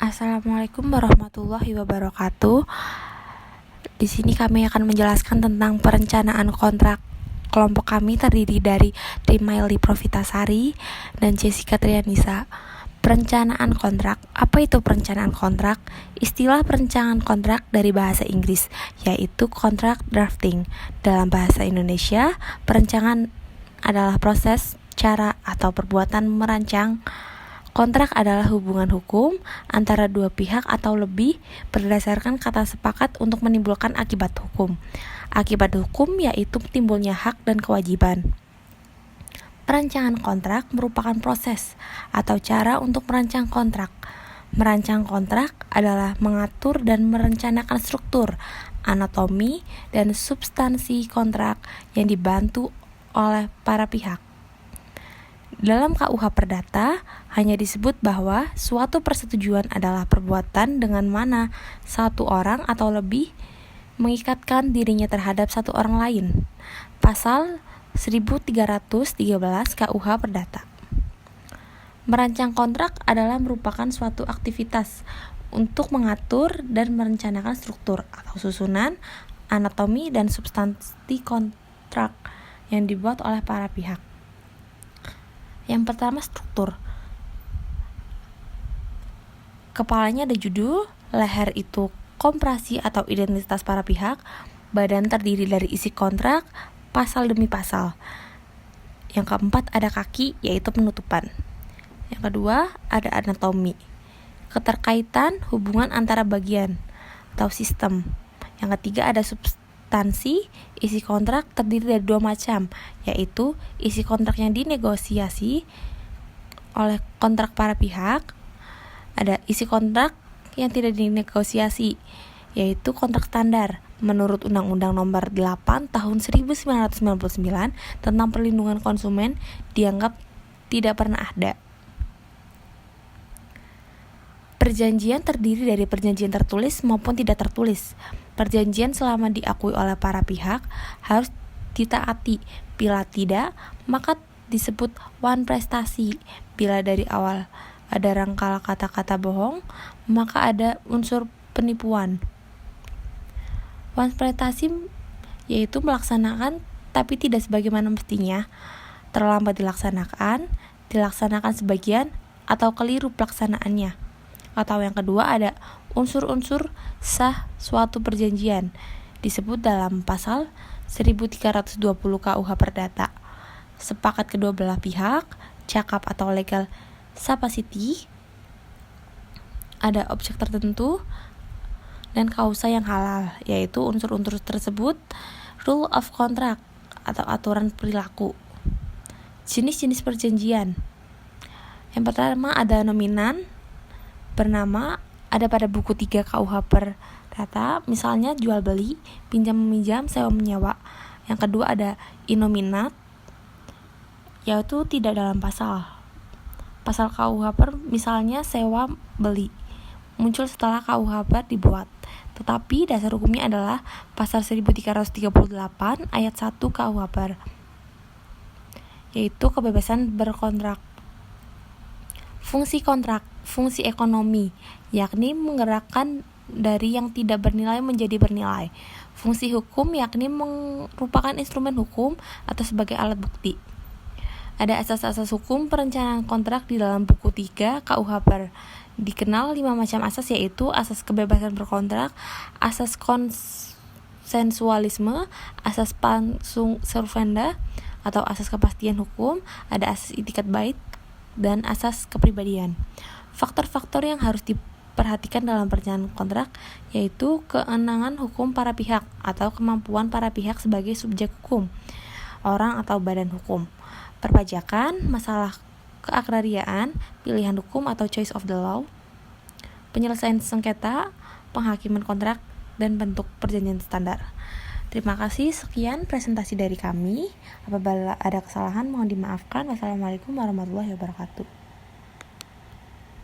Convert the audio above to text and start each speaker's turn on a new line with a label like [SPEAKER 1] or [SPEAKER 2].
[SPEAKER 1] Assalamualaikum warahmatullahi wabarakatuh. Di sini kami akan menjelaskan tentang perencanaan kontrak. Kelompok kami terdiri dari Rimaili Provitasari dan Jessica Trianisa. Perencanaan kontrak. Apa itu perencanaan kontrak? Istilah perencanaan kontrak dari bahasa Inggris, yaitu contract drafting. Dalam bahasa Indonesia, perencanaan adalah proses, cara, atau perbuatan merancang. Kontrak adalah hubungan hukum antara dua pihak atau lebih berdasarkan kata sepakat untuk menimbulkan akibat hukum. Akibat hukum yaitu timbulnya hak dan kewajiban. Perancangan kontrak merupakan proses atau cara untuk merancang kontrak. Merancang kontrak adalah mengatur dan merencanakan struktur, anatomi, dan substansi kontrak yang dibantu oleh para pihak. Dalam KUH Perdata, hanya disebut bahwa suatu persetujuan adalah perbuatan dengan mana satu orang atau lebih mengikatkan dirinya terhadap satu orang lain. Pasal 1313 KUH Perdata. Merancang kontrak adalah merupakan suatu aktivitas untuk mengatur dan merencanakan struktur atau susunan, anatomi, dan substansi kontrak yang dibuat oleh para pihak. Yang pertama, struktur. Kepalanya ada judul, leher itu komprasi atau identitas para pihak, badan terdiri dari isi kontrak, pasal demi pasal. Yang keempat, ada kaki, yaitu penutupan. Yang kedua, ada anatomi. Keterkaitan hubungan antara bagian atau sistem. Yang ketiga, ada substansi. Isi kontrak terdiri dari dua macam, yaitu isi kontrak yang dinegosiasi oleh kontrak para pihak. Ada isi kontrak yang tidak dinegosiasi, yaitu kontrak standar menurut Undang-Undang Nomor 8 Tahun 1999 tentang perlindungan konsumen dianggap tidak pernah ada. Perjanjian terdiri dari perjanjian tertulis maupun tidak tertulis. Perjanjian selama diakui oleh para pihak harus ditaati. Bila tidak, maka disebut wan prestasi. Bila dari awal ada rangkal kata-kata bohong, maka ada unsur penipuan. Wan prestasi yaitu melaksanakan tapi tidak sebagaimana mestinya, terlambat dilaksanakan sebagian, atau keliru pelaksanaannya. Atau yang kedua, ada unsur-unsur sah suatu perjanjian, disebut dalam pasal 1320 KUH Perdata. Sepakat kedua belah pihak, cakap atau legal capacity, ada objek tertentu, dan kausa yang halal, yaitu unsur-unsur tersebut rule of contract atau aturan perilaku. Jenis-jenis perjanjian. Yang pertama, ada nominan bernama, ada pada buku 3 KUH Perdata, misalnya jual beli, pinjam meminjam, sewa menyewa. Yang kedua, ada inominat, yaitu tidak dalam pasal KUH misalnya sewa beli, muncul setelah KUH dibuat, tetapi dasar hukumnya adalah pasal 1338 ayat 1 KUH yaitu kebebasan berkontrak. Fungsi kontrak, fungsi ekonomi, yakni menggerakkan dari yang tidak bernilai menjadi bernilai. Fungsi hukum, yakni merupakan instrumen hukum atau sebagai alat bukti. Ada asas-asas hukum perencanaan kontrak di dalam buku 3 KUH dikenal 5 macam asas, yaitu asas kebebasan berkontrak, asas konsensualisme, asas pansum servanda atau asas kepastian hukum, ada asas itikat baik, dan asas kepribadian. Faktor-faktor yang harus diperhatikan dalam perencanaan kontrak yaitu kewenangan hukum para pihak atau kemampuan para pihak sebagai subjek hukum, orang atau badan hukum, perpajakan, masalah keagrariaan, pilihan hukum atau choice of the law, penyelesaian sengketa, penghakiman kontrak, dan bentuk perjanjian standar. Terima kasih, sekian presentasi dari kami. Apabila ada kesalahan mohon dimaafkan. Wassalamualaikum warahmatullahi wabarakatuh.